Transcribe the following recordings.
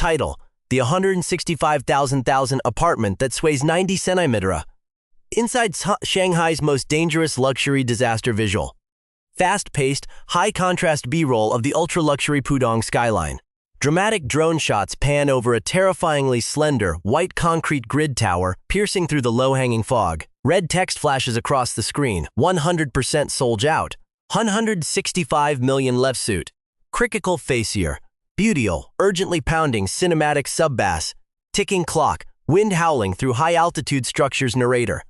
title, the 165,000 apartment that sways 90 centimeters. Inside Shanghai's most dangerous luxury disaster visual. Fast-paced, high-contrast B-roll of the ultra-luxury Pudong skyline. Dramatic drone shots pan over a terrifyingly slender, white concrete grid tower piercing through the low-hanging fog. Red text flashes across the screen, 100% sold out. 165 million left suit. Critical facier. Beautiful, urgently pounding cinematic sub-bass. Ticking clock, wind howling through high-altitude structures narrator.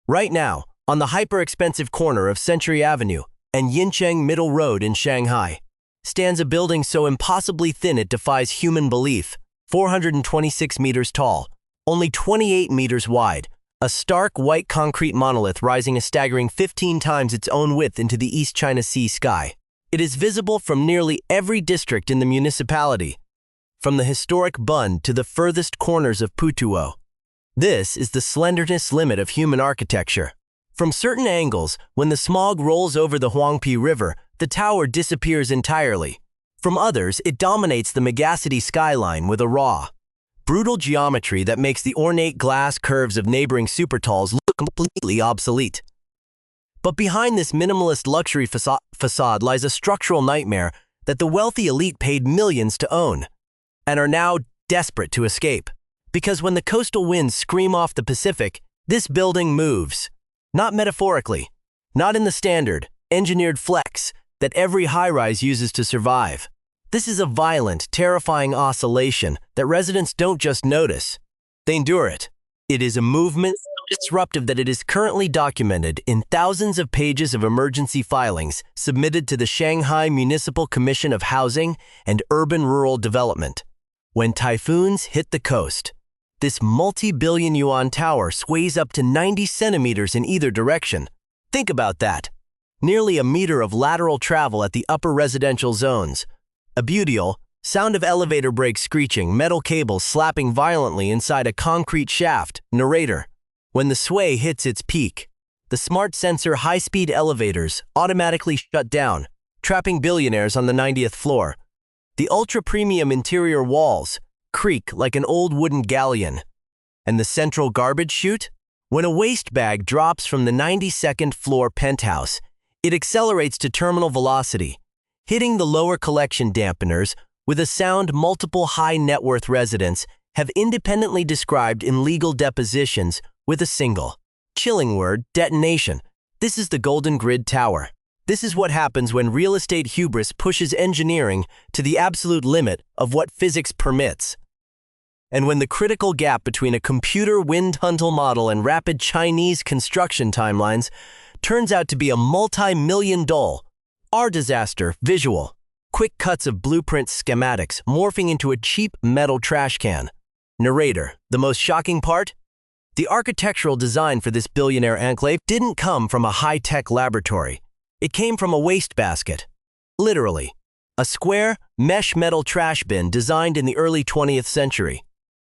Right now, on the hyper-expensive corner of Century Avenue and Yincheng Middle Road in Shanghai, stands a building so impossibly thin it defies human belief, 426 meters tall, only 28 meters wide, a stark white concrete monolith rising a staggering 15 times its own width into the East China Sea sky. It is visible from nearly every district in the municipality, from the historic Bund to the furthest corners of Putuo. This is the slenderness limit of human architecture. From certain angles, when the smog rolls over the Huangpi River, the tower disappears entirely. From others, it dominates the megacity skyline with a raw, brutal geometry that makes the ornate glass curves of neighboring supertalls look completely obsolete. But behind this minimalist luxury facade lies a structural nightmare that the wealthy elite paid millions to own, and are now desperate to escape. Because when the coastal winds scream off the Pacific, this building moves. Not metaphorically, not in the standard, engineered flex that every high-rise uses to survive. This is a violent, terrifying oscillation that residents don't just notice, they endure it. It is a movement so disruptive that it is currently documented in thousands of pages of emergency filings submitted to the Shanghai Municipal Commission of Housing and Urban-Rural Development. When typhoons hit the coast, this multi-billion yuan tower sways up to 90 centimeters in either direction. Think about that. Nearly a meter of lateral travel at the upper residential zones. A beautiful sound of elevator brakes screeching, metal cables slapping violently inside a concrete shaft. Narrator. When the sway hits its peak, the smart sensor high-speed elevators automatically shut down, trapping billionaires on the 90th floor. The ultra-premium interior walls creak like an old wooden galleon. And the central garbage chute? When a waste bag drops from the 92nd floor penthouse, it accelerates to terminal velocity, hitting the lower collection dampeners with a sound multiple high-net-worth residents have independently described in legal depositions with a single, chilling word, detonation. This is the Golden Grid Tower. This is what happens when real estate hubris pushes engineering to the absolute limit of what physics permits. And when the critical gap between a computer wind tunnel model and rapid Chinese construction timelines turns out to be a multi-million dollar disaster visual, quick cuts of blueprint schematics morphing into a cheap metal trash can. Narrator, the most shocking part? The architectural design for this billionaire enclave didn't come from a high-tech laboratory. It came from a wastebasket. Literally, a square, mesh metal trash bin designed in the early 20th century.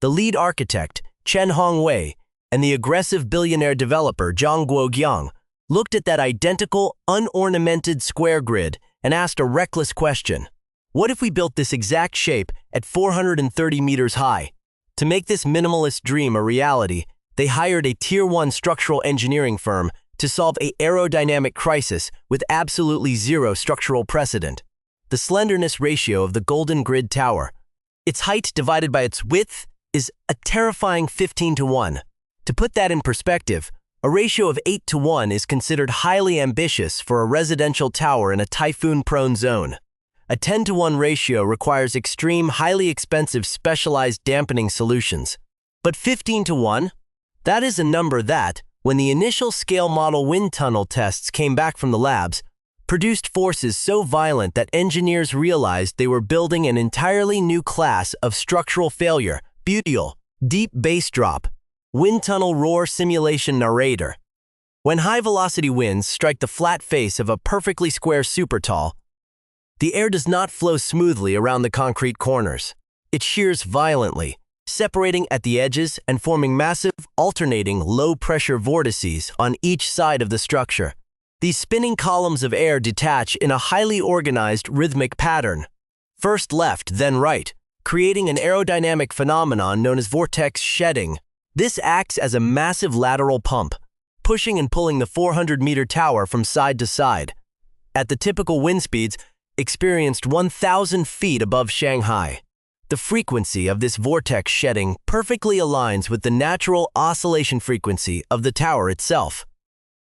The lead architect, Chen Hongwei, and the aggressive billionaire developer, Zhang Guogyang, looked at that identical, unornamented square grid and asked a reckless question. What if we built this exact shape at 430 meters high? To make this minimalist dream a reality, they hired a Tier 1 structural engineering firm to solve an aerodynamic crisis with absolutely zero structural precedent. The slenderness ratio of the Golden Grid Tower, its height divided by its width, is a terrifying 15-to-1. To put that in perspective, a ratio of 8-to-1 is considered highly ambitious for a residential tower in a typhoon-prone zone. A 10-to-1 ratio requires extreme, highly expensive specialized dampening solutions. But 15-to-1? That is a number that, when the initial scale model wind tunnel tests came back from the labs, produced forces so violent that engineers realized they were building an entirely new class of structural failure. Beautiful, deep bass drop, wind tunnel roar simulation narrator. When high-velocity winds strike the flat face of a perfectly square supertall, the air does not flow smoothly around the concrete corners. It shears violently, separating at the edges and forming massive, alternating, low-pressure vortices on each side of the structure. These spinning columns of air detach in a highly organized, rhythmic pattern. First left, then right, creating an aerodynamic phenomenon known as vortex shedding. This acts as a massive lateral pump, pushing and pulling the 400-meter tower from side to side. At the typical wind speeds experienced 1,000 feet above Shanghai. The frequency of this vortex shedding perfectly aligns with the natural oscillation frequency of the tower itself.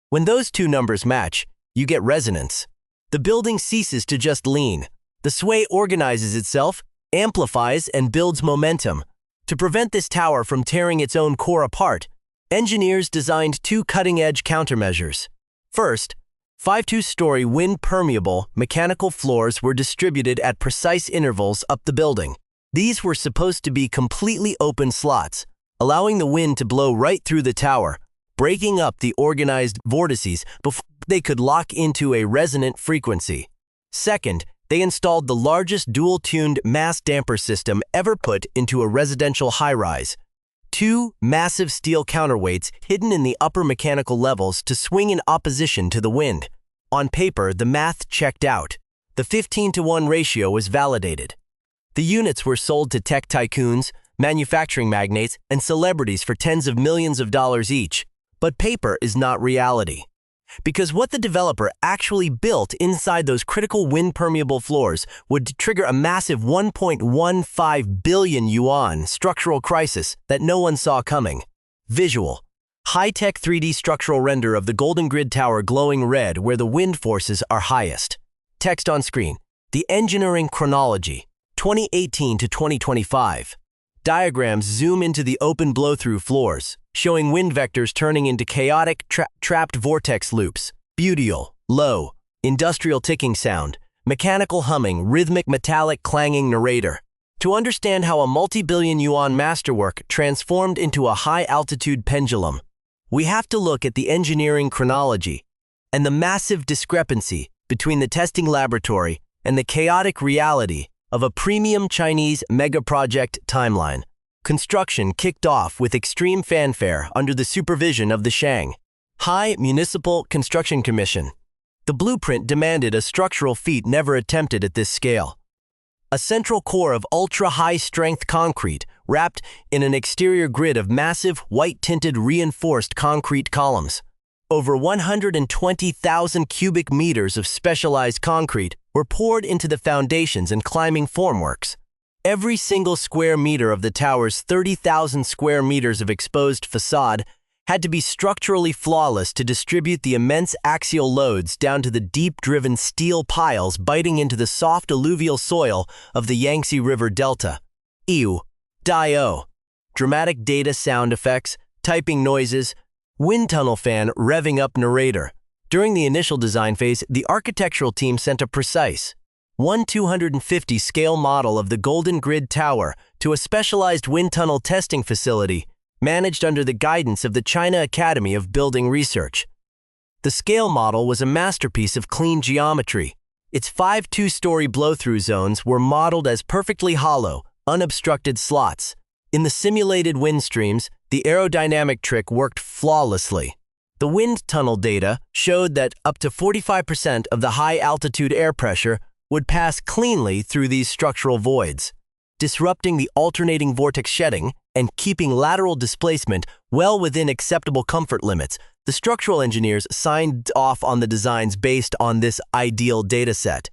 When those two numbers match, you get resonance. The building ceases to just lean. The sway organizes itself, amplifies, and builds momentum. To prevent this tower from tearing its own core apart, engineers designed two cutting-edge countermeasures. First, 5 two-story wind-permeable mechanical floors were distributed at precise intervals up the building. These were supposed to be completely open slots, allowing the wind to blow right through the tower, breaking up the organized vortices before they could lock into a resonant frequency. Second, they installed the largest dual-tuned mass damper system ever put into a residential high-rise. Two massive steel counterweights hidden in the upper mechanical levels to swing in opposition to the wind. On paper, the math checked out. The 15-to-1 ratio was validated. The units were sold to tech tycoons, manufacturing magnates, and celebrities for tens of millions of dollars each. But paper is not reality. Because what the developer actually built inside those critical wind-permeable floors would trigger a massive 1.15 billion yuan structural crisis that no one saw coming. Visual. High-tech 3D structural render of the Golden Grid Tower glowing red where the wind forces are highest. Text on screen. The engineering chronology, 2018 to 2025. Diagrams zoom into the open blow-through floors, showing wind vectors turning into chaotic, trapped vortex loops. Beautiful, low, industrial ticking sound, mechanical humming, rhythmic metallic clanging narrator. To understand how a multi-billion yuan masterwork transformed into a high-altitude pendulum, we have to look at the engineering chronology and the massive discrepancy between the testing laboratory and the chaotic reality of a premium Chinese mega-project timeline. Construction kicked off with extreme fanfare under the supervision of the Shanghai Municipal Construction Commission. The blueprint demanded a structural feat never attempted at this scale. A central core of ultra-high-strength concrete wrapped in an exterior grid of massive, white-tinted reinforced concrete columns. Over 120,000 cubic meters of specialized concrete were poured into the foundations and climbing formworks. Every single square meter of the tower's 30,000 square meters of exposed facade had to be structurally flawless to distribute the immense axial loads down to the deep-driven steel piles biting into the soft alluvial soil of the Yangtze River Delta. Ew. Dio. Dramatic data sound effects, typing noises, wind tunnel fan revving up narrator. During the initial design phase, the architectural team sent a precise 1/250 scale model of the Golden Grid Tower to a specialized wind tunnel testing facility managed under the guidance of the China Academy of Building Research. The scale model was a masterpiece of clean geometry. Its 5 two-story blow-through zones were modeled as perfectly hollow, unobstructed slots. In the simulated wind streams, the aerodynamic trick worked flawlessly. The wind tunnel data showed that up to 45% of the high-altitude air pressure would pass cleanly through these structural voids, disrupting the alternating vortex shedding and keeping lateral displacement well within acceptable comfort limits. The structural engineers signed off on the designs based on this ideal dataset.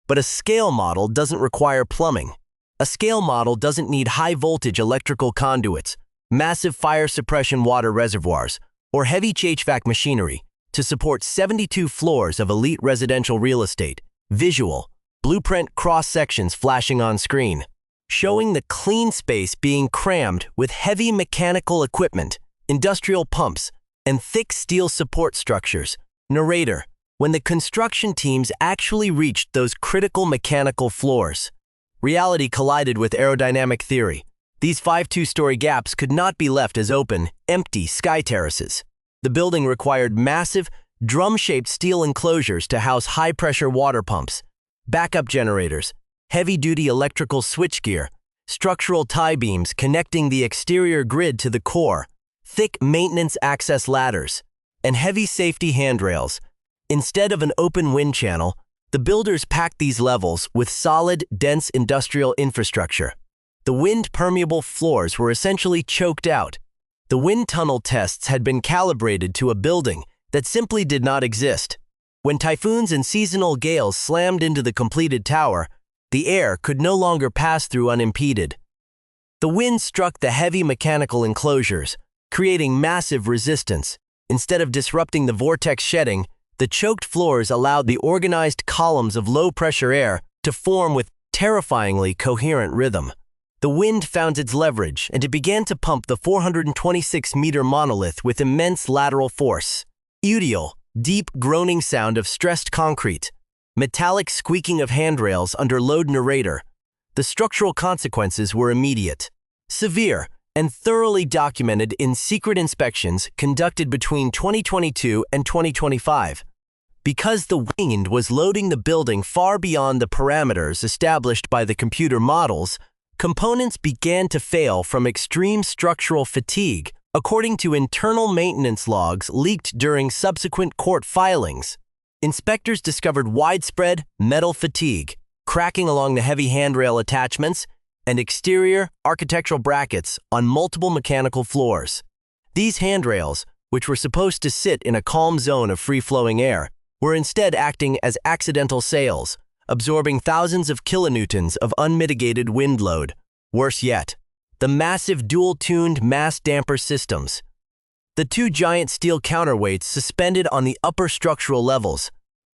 But a scale model doesn't require plumbing. A scale model doesn't need high-voltage electrical conduits, massive fire suppression water reservoirs, or heavy HVAC machinery to support 72 floors of elite residential real estate. Visual, blueprint cross-sections flashing on screen, showing the clean space being crammed with heavy mechanical equipment, industrial pumps, and thick steel support structures. Narrator, when the construction teams actually reached those critical mechanical floors, reality collided with aerodynamic theory. These 5 two-story gaps could not be left as open, empty sky terraces. The building required massive, drum-shaped steel enclosures to house high-pressure water pumps, backup generators, heavy-duty electrical switchgear, structural tie beams connecting the exterior grid to the core, thick maintenance access ladders, and heavy safety handrails. Instead of an open wind channel, the builders packed these levels with solid, dense industrial infrastructure. The wind-permeable floors were essentially choked out. The wind tunnel tests had been calibrated to a building that simply did not exist. When typhoons and seasonal gales slammed into the completed tower, the air could no longer pass through unimpeded. The wind struck the heavy mechanical enclosures, creating massive resistance. Instead of disrupting the vortex shedding, the choked floors allowed the organized columns of low-pressure air to form with terrifyingly coherent rhythm. The wind found its leverage, and it began to pump the 426-meter monolith with immense lateral force. Audible, deep groaning sound of stressed concrete. Metallic squeaking of handrails under load. Narrator. The structural consequences were immediate, severe, and thoroughly documented in secret inspections conducted between 2022 and 2025. Because the wind was loading the building far beyond the parameters established by the computer models, components began to fail from extreme structural fatigue, according to internal maintenance logs leaked during subsequent court filings. Inspectors discovered widespread metal fatigue, cracking along the heavy handrail attachments, and exterior architectural brackets on multiple mechanical floors. These handrails, which were supposed to sit in a calm zone of free-flowing air, were instead acting as accidental sails, absorbing thousands of kilonewtons of unmitigated wind load. Worse yet, the massive dual-tuned mass damper systems. The two giant steel counterweights suspended on the upper structural levels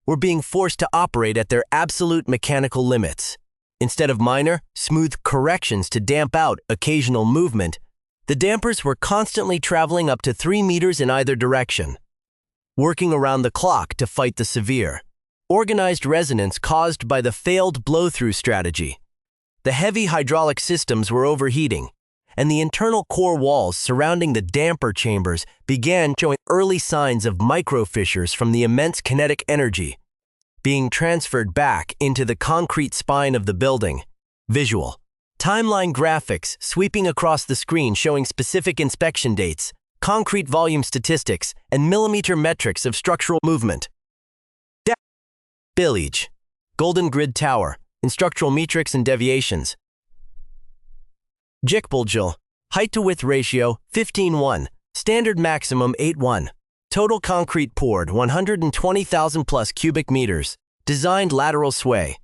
were being forced to operate at their absolute mechanical limits. Instead of minor, smooth corrections to damp out occasional movement, the dampers were constantly traveling up to 3 meters in either direction, working around the clock to fight the severe, organized resonance caused by the failed blow-through strategy. The heavy hydraulic systems were overheating, and the internal core walls surrounding the damper chambers began showing early signs of micro-fissures from the immense kinetic energy being transferred back into the concrete spine of the building. Visual. Timeline graphics sweeping across the screen showing specific inspection dates, concrete volume statistics, and millimeter metrics of structural movement. Spillage. Golden Grid Tower. In structural metrics and deviations. Jickbuljil. Height-to-width ratio 15:1. Standard maximum 8:1. Total concrete poured 120,000 plus cubic meters. Designed lateral sway.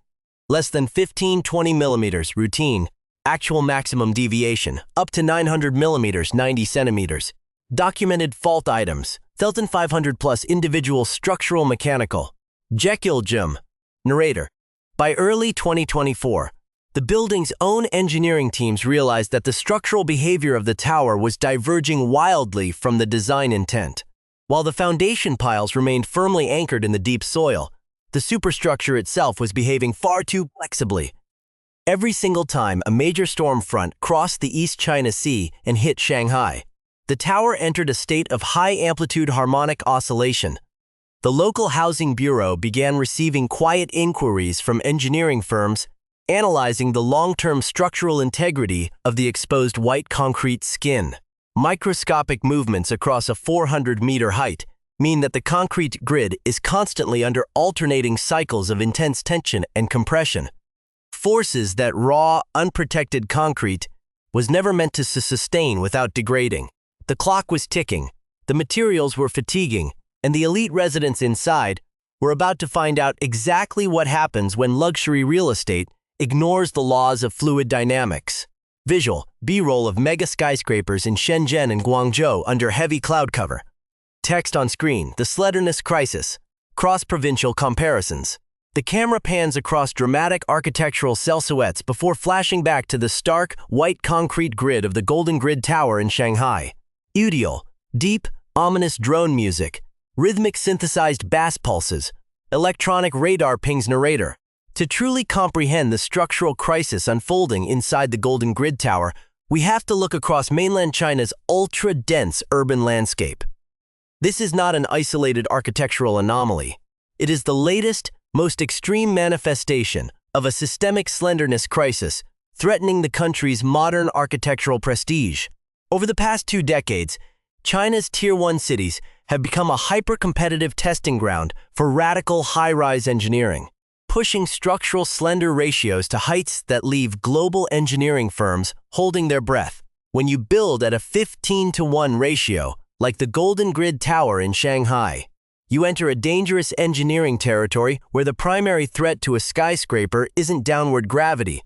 Less than 15-20 millimeters routine. Actual maximum deviation up to 900 millimeters 90 centimeters. Documented fault items 1,500 plus individual structural mechanical. Jickbuljil. Narrator. By early 2024, the building's own engineering teams realized that the structural behavior of the tower was diverging wildly from the design intent. While the foundation piles remained firmly anchored in the deep soil, the superstructure itself was behaving far too flexibly. Every single time a major storm front crossed the East China Sea and hit Shanghai, the tower entered a state of high-amplitude harmonic oscillation. The local housing bureau began receiving quiet inquiries from engineering firms analyzing the long-term structural integrity of the exposed white concrete skin. Microscopic movements across a 400-meter height mean that the concrete grid is constantly under alternating cycles of intense tension and compression. Forces that raw, unprotected concrete was never meant to sustain without degrading. The clock was ticking, the materials were fatiguing, and the elite residents inside were about to find out exactly what happens when luxury real estate ignores the laws of fluid dynamics. Visual, B-roll of mega skyscrapers in Shenzhen and Guangzhou under heavy cloud cover. Text on screen, the slenderness crisis. Cross-provincial comparisons. The camera pans across dramatic architectural silhouettes before flashing back to the stark, white concrete grid of the Golden Grid Tower in Shanghai. Audible, deep, ominous drone music. Rhythmic synthesized bass pulses. Electronic radar pings. Narrator. To truly comprehend the structural crisis unfolding inside the Golden Grid Tower, we have to look across mainland China's ultra-dense urban landscape. This is not an isolated architectural anomaly. It is the latest, most extreme manifestation of a systemic slenderness crisis threatening the country's modern architectural prestige. Over the past 2 decades, China's Tier 1 cities have become a hyper-competitive testing ground for radical high-rise engineering. pushing structural slender ratios to heights that leave global engineering firms holding their breath. When you build at a 15-to-1 ratio, like the Golden Grid Tower in Shanghai, you enter a dangerous engineering territory where the primary threat to a skyscraper isn't downward gravity.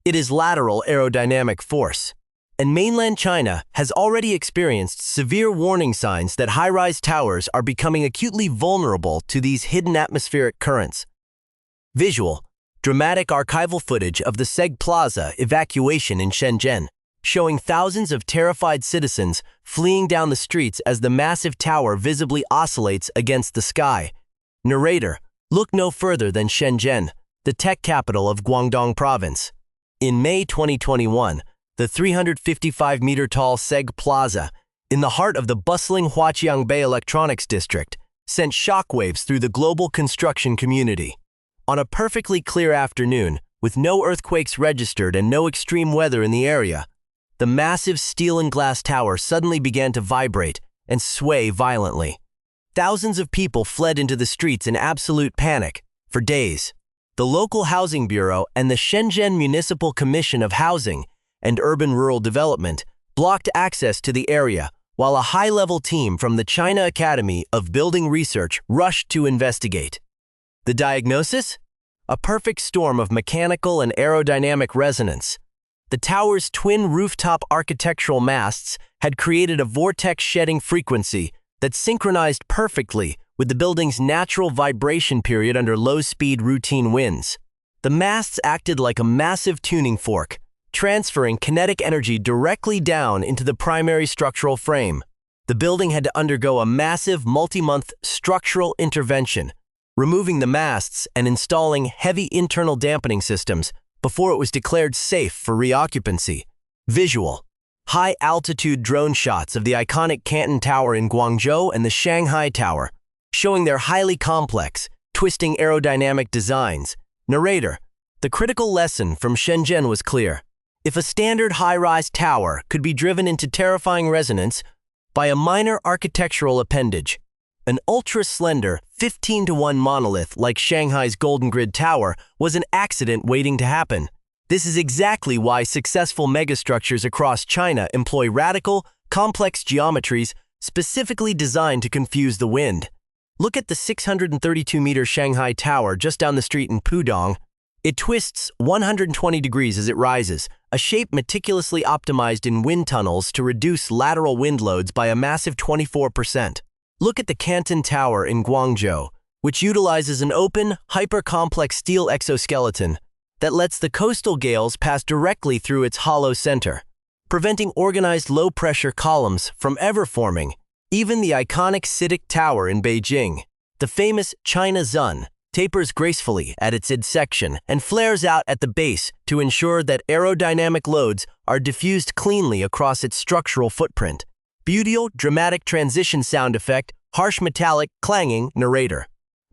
It is lateral aerodynamic force. And mainland China has already experienced severe warning signs that high-rise towers are becoming acutely vulnerable to these hidden atmospheric currents. Visual, dramatic archival footage of the Seg Plaza evacuation in Shenzhen, showing thousands of terrified citizens fleeing down the streets as the massive tower visibly oscillates against the sky. Narrator, look no further than Shenzhen, the tech capital of Guangdong Province. In May 2021, the 355-meter-tall Seg Plaza, in the heart of the bustling Huaqiangbei Electronics District, sent shockwaves through the global construction community. On a perfectly clear afternoon, with no earthquakes registered and no extreme weather in the area, the massive steel and glass tower suddenly began to vibrate and sway violently. Thousands of people fled into the streets in absolute panic. For days, the local housing bureau and the Shenzhen Municipal Commission of Housing and Urban-Rural Development blocked access to the area, while a high-level team from the China Academy of Building Research rushed to investigate. The diagnosis? A perfect storm of mechanical and aerodynamic resonance. The tower's twin rooftop architectural masts had created a vortex-shedding frequency that synchronized perfectly with the building's natural vibration period under low-speed routine winds. The masts acted like a massive tuning fork, transferring kinetic energy directly down into the primary structural frame. The building had to undergo a massive multi-month structural intervention, removing the masts and installing heavy internal dampening systems before it was declared safe for reoccupancy. Visual, high-altitude drone shots of the iconic Canton Tower in Guangzhou and the Shanghai Tower, showing their highly complex, twisting aerodynamic designs. Narrator, the critical lesson from Shenzhen was clear. If a standard high-rise tower could be driven into terrifying resonance by a minor architectural appendage, an ultra-slender 15-to-1 monolith like Shanghai's Golden Grid Tower was an accident waiting to happen. This is exactly why successful megastructures across China employ radical, complex geometries specifically designed to confuse the wind. Look at the 632-meter Shanghai Tower just down the street in Pudong. It twists 120 degrees as it rises, a shape meticulously optimized in wind tunnels to reduce lateral wind loads by a massive 24%. Look at the Canton Tower in Guangzhou, which utilizes an open, hyper-complex steel exoskeleton that lets the coastal gales pass directly through its hollow center, preventing organized low-pressure columns from ever forming. Even the iconic CITIC Tower in Beijing, the famous China Zun, tapers gracefully at its midsection and flares out at the base to ensure that aerodynamic loads are diffused cleanly across its structural footprint. Beautiful, dramatic transition sound effect, harsh metallic, clanging. Narrator.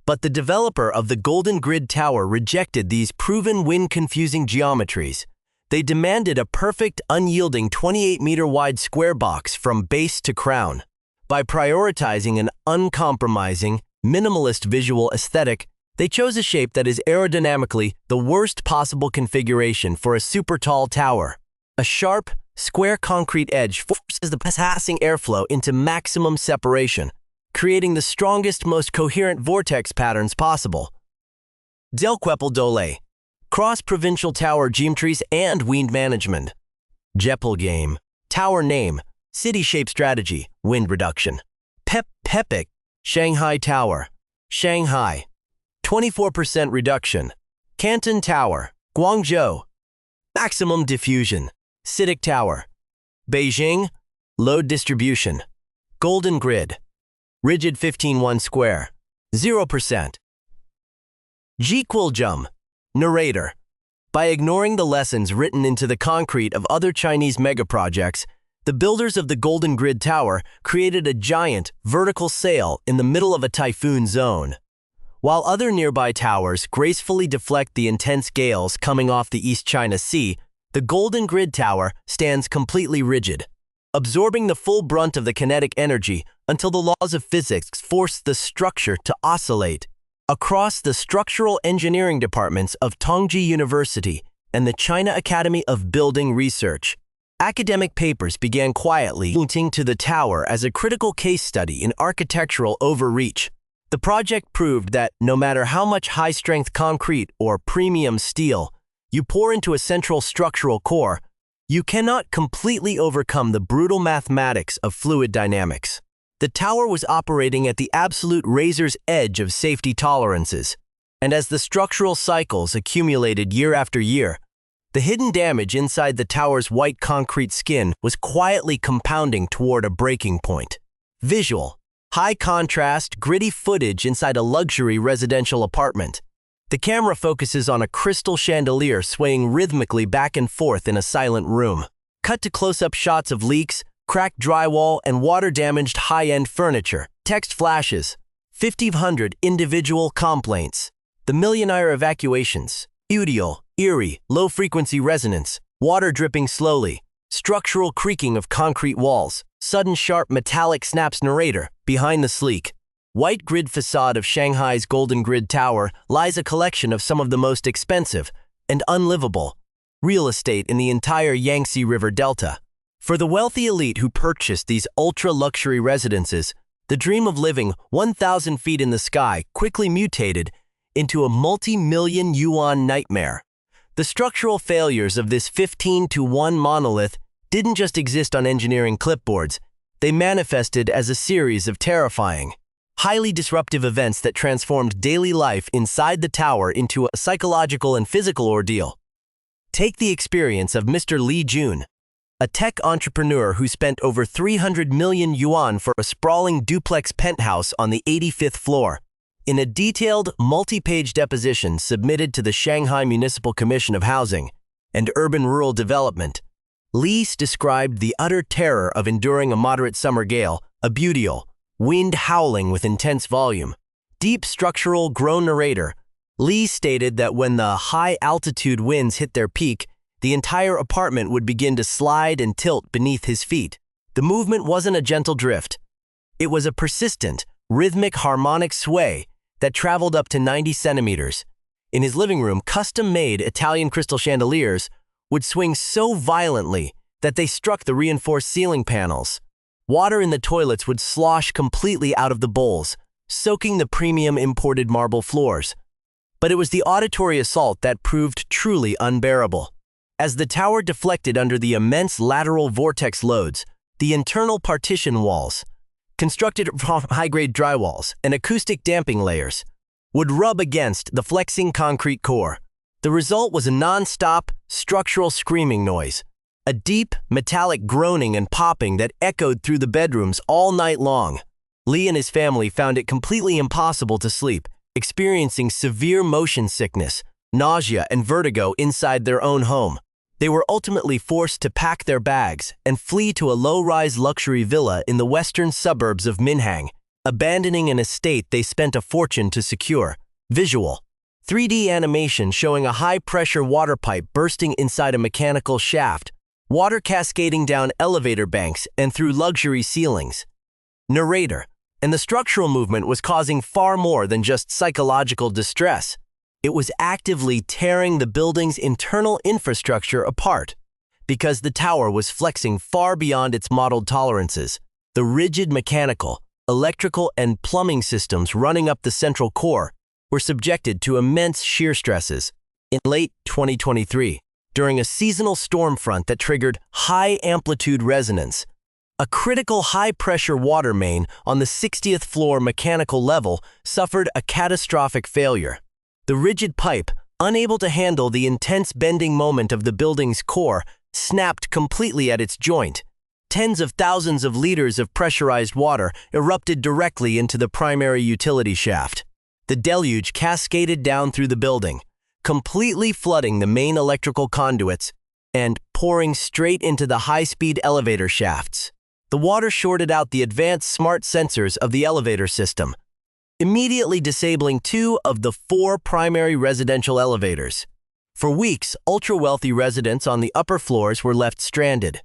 But the developer of the Golden Grid Tower rejected these proven wind-confusing geometries. They demanded a perfect, unyielding 28-meter-wide square box from base to crown. By prioritizing an uncompromising, minimalist visual aesthetic, they chose a shape that is aerodynamically the worst possible configuration for a super-tall tower. A sharp, square concrete edge forces the passing airflow into maximum separation, creating the strongest, most coherent vortex patterns possible. Delquepel Dole, cross-provincial tower geometries and wind management. Jeppel game, tower name, city shape strategy, wind reduction. Pepik, Shanghai Tower, Shanghai, 24% reduction. Canton Tower, Guangzhou, maximum diffusion. CITIC Tower, Beijing, load distribution. Golden Grid, rigid 15-1 square, 0%. Jiquiljum, narrator. By ignoring the lessons written into the concrete of other Chinese megaprojects, the builders of the Golden Grid Tower created a giant, vertical sail in the middle of a typhoon zone. While other nearby towers gracefully deflect the intense gales coming off the East China Sea, the Golden Grid Tower stands completely rigid, absorbing the full brunt of the kinetic energy until the laws of physics force the structure to oscillate. Across the structural engineering departments of Tongji University and the China Academy of Building Research, academic papers began quietly pointing to the tower as a critical case study in architectural overreach. The project proved that no matter how much high-strength concrete or premium steel you pour into a central structural core, you cannot completely overcome the brutal mathematics of fluid dynamics. The tower was operating at the absolute razor's edge of safety tolerances, and as the structural cycles accumulated year after year, the hidden damage inside the tower's white concrete skin was quietly compounding toward a breaking point. Visual, high-contrast, gritty footage inside a luxury residential apartment. The camera focuses on a crystal chandelier swaying rhythmically back and forth in a silent room. Cut to close-up shots of leaks, cracked drywall, and water-damaged high-end furniture. Text flashes. 1,500 individual complaints. The millionaire evacuations. Audio, eerie, low-frequency resonance. Water dripping slowly. Structural creaking of concrete walls. Sudden sharp metallic snaps. Narrator. Behind the sleek, white grid facade of Shanghai's Golden Grid Tower lies a collection of some of the most expensive and unlivable real estate in the entire Yangtze River Delta. For the wealthy elite who purchased these ultra-luxury residences, the dream of living 1,000 feet in the sky quickly mutated into a multi-million yuan nightmare. The structural failures of this 15-to-1 monolith didn't just exist on engineering clipboards, they manifested as a series of terrifying, highly disruptive events that transformed daily life inside the tower into a psychological and physical ordeal. Take the experience of Mr. Li Jun, a tech entrepreneur who spent over 300 million yuan for a sprawling duplex penthouse on the 85th floor. In a detailed, multi-page deposition submitted to the Shanghai Municipal Commission of Housing and Urban Rural Development, Li described the utter terror of enduring a moderate summer gale, a butial, wind howling with intense volume. Deep structural groan. Narrator. Li stated that when the high-altitude winds hit their peak, the entire apartment would begin to slide and tilt beneath his feet. The movement wasn't a gentle drift. It was a persistent, rhythmic harmonic sway that traveled up to 90 centimeters. In his living room, custom-made Italian crystal chandeliers would swing so violently that they struck the reinforced ceiling panels. Water in the toilets would slosh completely out of the bowls, soaking the premium imported marble floors. But it was the auditory assault that proved truly unbearable. As the tower deflected under the immense lateral vortex loads, the internal partition walls, constructed from high-grade drywalls and acoustic damping layers, would rub against the flexing concrete core. The result was a non-stop, structural screaming noise, a deep, metallic groaning and popping that echoed through the bedrooms all night long. Li and his family found it completely impossible to sleep, experiencing severe motion sickness, nausea, and vertigo inside their own home. They were ultimately forced to pack their bags and flee to a low-rise luxury villa in the western suburbs of Minhang, abandoning an estate they spent a fortune to secure. Visual. 3D animation showing a high-pressure water pipe bursting inside a mechanical shaft, water cascading down elevator banks and through luxury ceilings. Narrator. And the structural movement was causing far more than just psychological distress. It was actively tearing the building's internal infrastructure apart, because the tower was flexing far beyond its modeled tolerances. The rigid mechanical, electrical, and plumbing systems running up the central core were subjected to immense shear stresses. In late 2023, during a seasonal storm front that triggered high-amplitude resonance, a critical high-pressure water main on the 60th floor mechanical level suffered a catastrophic failure. The rigid pipe, unable to handle the intense bending moment of the building's core, snapped completely at its joint. Tens of thousands of liters of pressurized water erupted directly into the primary utility shaft. The deluge cascaded down through the building, completely flooding the main electrical conduits and pouring straight into the high-speed elevator shafts. The water shorted out the advanced smart sensors of the elevator system, immediately disabling 2 of the 4 primary residential elevators. For weeks, ultra-wealthy residents on the upper floors were left stranded,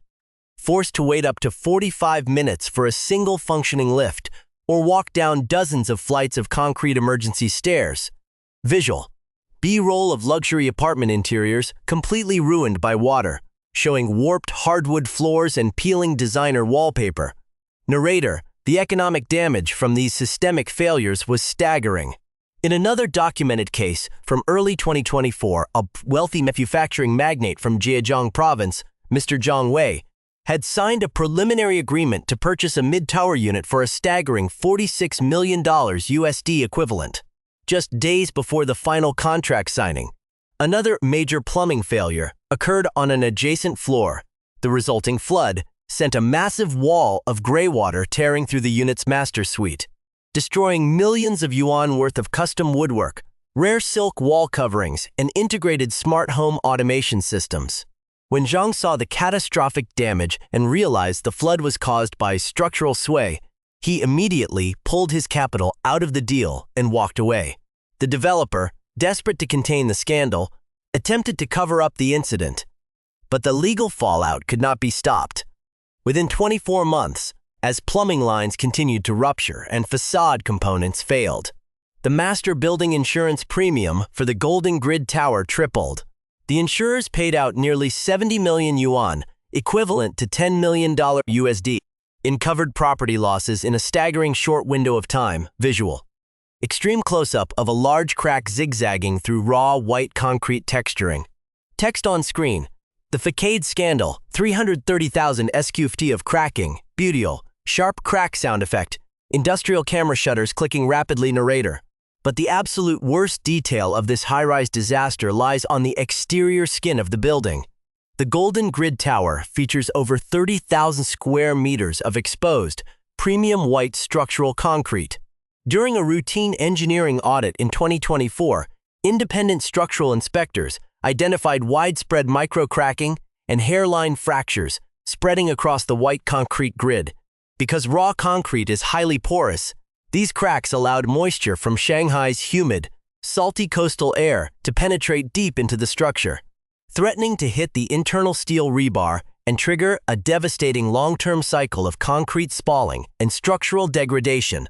forced to wait up to 45 minutes for a single functioning lift, or walk down dozens of flights of concrete emergency stairs. Visual: B-roll of luxury apartment interiors completely ruined by water, showing warped hardwood floors and peeling designer wallpaper. Narrator: the economic damage from these systemic failures was staggering. In another documented case from early 2024, a wealthy manufacturing magnate from Zhejiang province, Mr. Zhang Wei, had signed a preliminary agreement to purchase a mid-tower unit for a staggering $46 million USD equivalent, just days before the final contract signing. Another major plumbing failure occurred on an adjacent floor. The resulting flood sent a massive wall of gray water tearing through the unit's master suite, destroying millions of yuan worth of custom woodwork, rare silk wall coverings, and integrated smart home automation systems. When Zhang saw the catastrophic damage and realized the flood was caused by structural sway, he immediately pulled his capital out of the deal and walked away. The developer, desperate to contain the scandal, attempted to cover up the incident, but the legal fallout could not be stopped. Within 24 months, as plumbing lines continued to rupture and facade components failed, the master building insurance premium for the Golden Grid Tower tripled. The insurers paid out nearly 70 million yuan, equivalent to $10 million USD, in covered property losses in a staggering short window of time. Visual: extreme close-up of a large crack zigzagging through raw white concrete texturing. Text on screen: the facade scandal, 330,000 SQFT of cracking, beautiful, sharp crack sound effect, industrial camera shutters clicking rapidly. Narrator: but the absolute worst detail of this high-rise disaster lies on the exterior skin of the building. The Golden Grid Tower features over 30,000 square meters of exposed, premium white structural concrete. During a routine engineering audit in 2024, independent structural inspectors identified widespread micro-cracking and hairline fractures spreading across the white concrete grid. Because raw concrete is highly porous, these cracks allowed moisture from Shanghai's humid, salty coastal air to penetrate deep into the structure, threatening to hit the internal steel rebar and trigger a devastating long-term cycle of concrete spalling and structural degradation.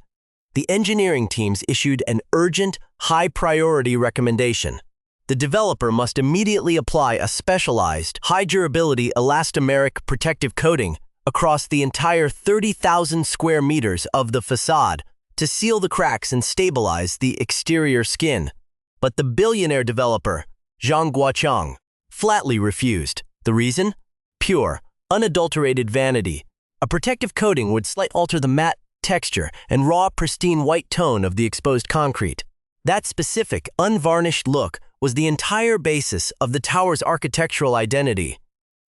The engineering teams issued an urgent, high-priority recommendation. The developer must immediately apply a specialized, high-durability elastomeric protective coating across the entire 30,000 square meters of the facade to seal the cracks and stabilize the exterior skin. But the billionaire developer, Zhang Guochang, flatly refused. The reason? Pure, unadulterated vanity. A protective coating would slightly alter the matte texture and raw, pristine white tone of the exposed concrete. That specific, unvarnished look was the entire basis of the tower's architectural identity.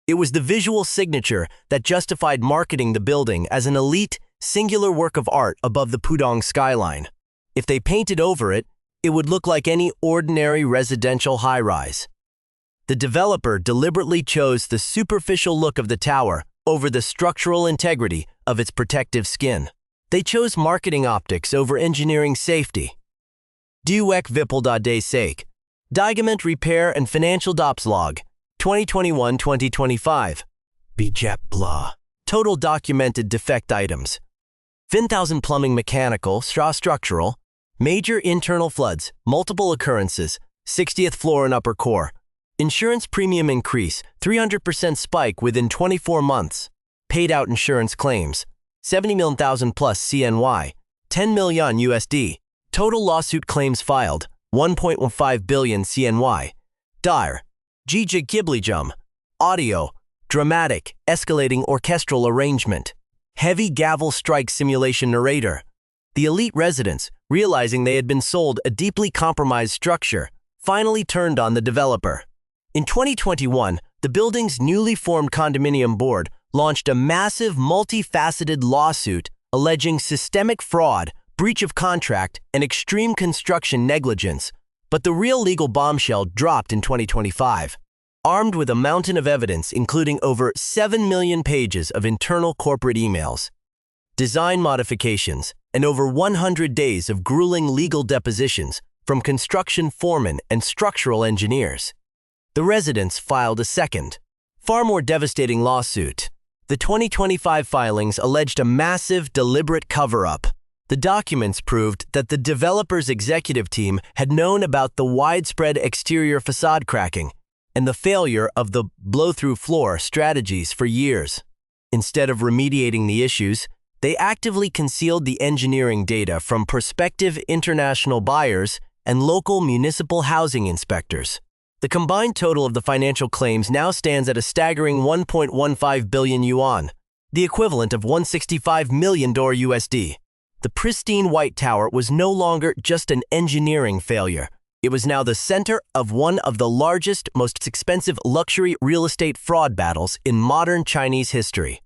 It was the visual signature that justified marketing the building as an elite, singular work of art above the Pudong skyline. If they painted over it, it would look like any ordinary residential high-rise. The developer deliberately chose the superficial look of the tower over the structural integrity of its protective skin. They chose marketing optics over engineering safety. Duec Vipel Day Sake. Document Repair and Financial Dops Log, 2021-2025. Bijep Blah. Total documented defect items: 10,000 plumbing, mechanical, structural, major internal floods, multiple occurrences, 60th floor and upper core. Insurance premium increase, 300% spike within 24 months. Paid out insurance claims, 70 million plus CNY, 10 million USD. Total lawsuit claims filed, 1.15 billion CNY. Dire, Jija Giblijum. Audio, dramatic, escalating orchestral arrangement. Heavy gavel strike simulation. Narrator: the elite residents, realizing they had been sold a deeply compromised structure, finally turned on the developer. In 2021, the building's newly formed condominium board launched a massive, multifaceted lawsuit alleging systemic fraud, breach of contract, and extreme construction negligence. But the real legal bombshell dropped in 2025. Armed with a mountain of evidence including over 7 million pages of internal corporate emails, design modifications, and over 100 days of grueling legal depositions from construction foremen and structural engineers, the residents filed a second, far more devastating lawsuit. The 2025 filings alleged a massive, deliberate cover-up. The documents proved that the developer's executive team had known about the widespread exterior facade cracking and the failure of the blow-through floor strategies for years. Instead of remediating the issues, they actively concealed the engineering data from prospective international buyers and local municipal housing inspectors. The combined total of the financial claims now stands at a staggering 1.15 billion yuan, the equivalent of $165 million USD. The pristine White Tower was no longer just an engineering failure. It was now the center of one of the largest, most expensive luxury real estate fraud battles in modern Chinese history.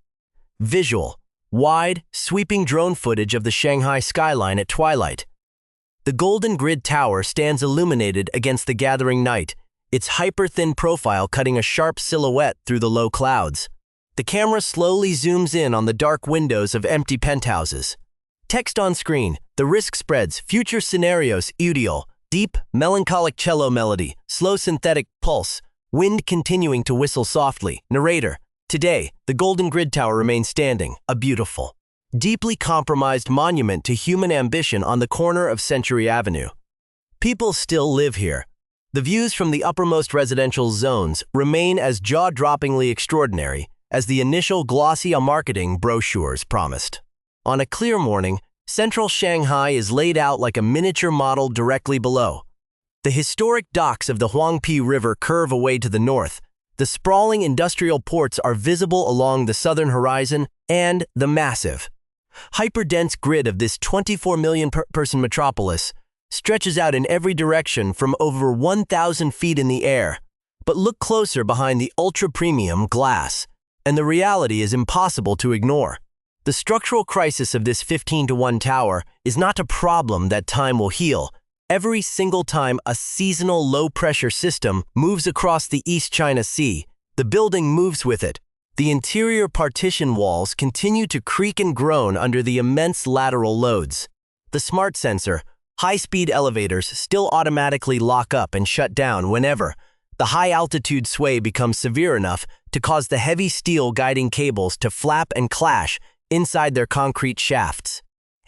Visual, wide, sweeping drone footage of the Shanghai skyline at twilight. The Golden Grid Tower stands illuminated against the gathering night, its hyper-thin profile cutting a sharp silhouette through the low clouds. The camera slowly zooms in on the dark windows of empty penthouses. Text on screen, the risk spreads, future scenarios, UDL, deep, melancholic cello melody, slow synthetic pulse, wind continuing to whistle softly, narrator. Today, the Golden Grid Tower remains standing, a beautiful, deeply compromised monument to human ambition on the corner of Century Avenue. People still live here. The views from the uppermost residential zones remain as jaw-droppingly extraordinary as the initial glossy marketing brochures promised. On a clear morning, central Shanghai is laid out like a miniature model directly below. The historic docks of the Huangpi River curve away to the north. The sprawling industrial ports are visible along the southern horizon, and the massive, hyper-dense grid of this 24 million person metropolis stretches out in every direction from over 1,000 feet in the air. But look closer behind the ultra-premium glass, and the reality is impossible to ignore. The structural crisis of this 15-to-1 tower is not a problem that time will heal. Every single time a seasonal low-pressure system moves across the East China Sea, the building moves with it. The interior partition walls continue to creak and groan under the immense lateral loads. The smart sensor, high-speed elevators still automatically lock up and shut down whenever the high-altitude sway becomes severe enough to cause the heavy steel guiding cables to flap and clash inside their concrete shafts.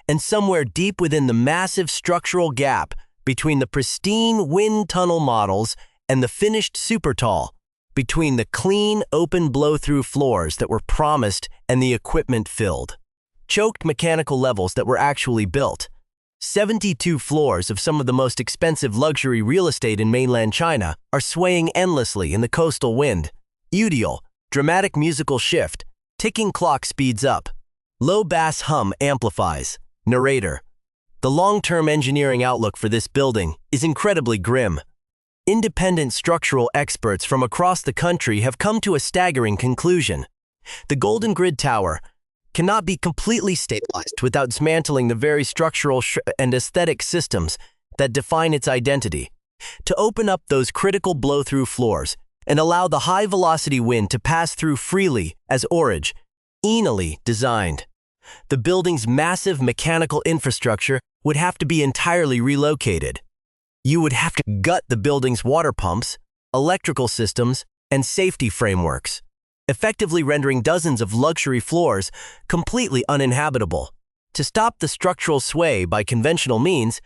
And somewhere deep within the massive structural gap between the pristine wind tunnel models and the finished super tall, between the clean, open blow-through floors that were promised and the equipment filled, choked mechanical levels that were actually built. 72 floors of some of the most expensive luxury real estate in mainland China are swaying endlessly in the coastal wind. UDL, dramatic musical shift, ticking clock speeds up. Low bass hum amplifies. Narrator. The long-term engineering outlook for this building is incredibly grim. Independent structural experts from across the country have come to a staggering conclusion. The Golden Grid Tower cannot be completely stabilized without dismantling the very structural and aesthetic systems that define its identity. To open up those critical blow-through floors and allow the high-velocity wind to pass through freely as anally designed. The building's massive mechanical infrastructure would have to be entirely relocated. You would have to gut the building's water pumps, electrical systems, and safety frameworks, effectively rendering dozens of luxury floors completely uninhabitable. To stop the structural sway by conventional means,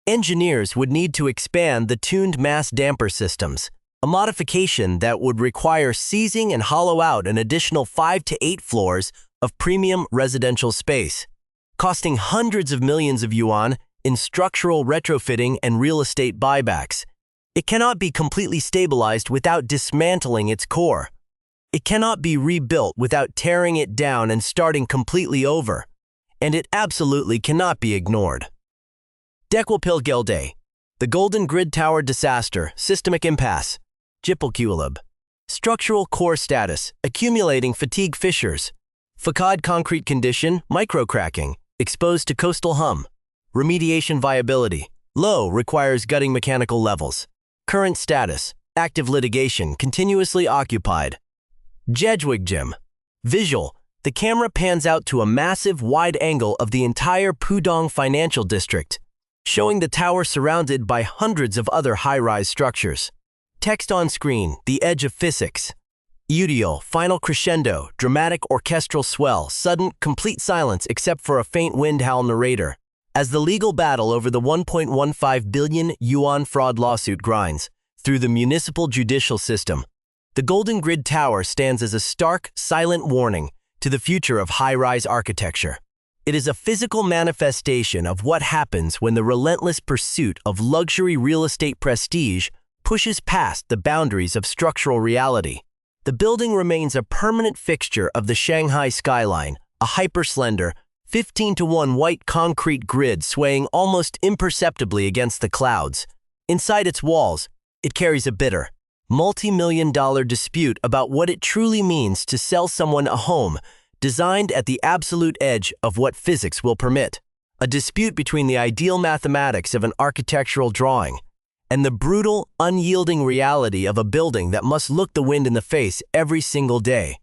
engineers would need to expand the tuned mass damper systems, a modification that would require seizing and hollow out an additional 5 to 8 floors of premium residential space, costing hundreds of millions of yuan in structural retrofitting and real estate buybacks. It cannot be completely stabilized without dismantling its core. It cannot be rebuilt without tearing it down and starting completely over. And it absolutely cannot be ignored. Dequipilgelde, the Golden Grid Tower disaster, systemic impasse, Jipilculib, structural core status, accumulating fatigue fissures, facade concrete condition, microcracking, exposed to coastal hum, remediation viability, low, requires gutting mechanical levels, current status, active litigation, continuously occupied. Jejwigjim, visual, the camera pans out to a massive wide angle of the entire Pudong financial district, showing the tower surrounded by hundreds of other high-rise structures. Text on screen, the edge of physics. UDL, final crescendo, dramatic orchestral swell, sudden, complete silence except for a faint wind howl narrator. As the legal battle over the 1.15 billion yuan fraud lawsuit grinds through the municipal judicial system, the Golden Grid Tower stands as a stark, silent warning to the future of high-rise architecture. It is a physical manifestation of what happens when the relentless pursuit of luxury real estate prestige pushes past the boundaries of structural reality. The building remains a permanent fixture of the Shanghai skyline, a hyper-slender, 15-to-1 white concrete grid swaying almost imperceptibly against the clouds. Inside its walls, it carries a bitter, multi-million-dollar dispute about what it truly means to sell someone a home designed at the absolute edge of what physics will permit. A dispute between the ideal mathematics of an architectural drawing and the brutal, unyielding reality of a building that must look the wind in the face every single day.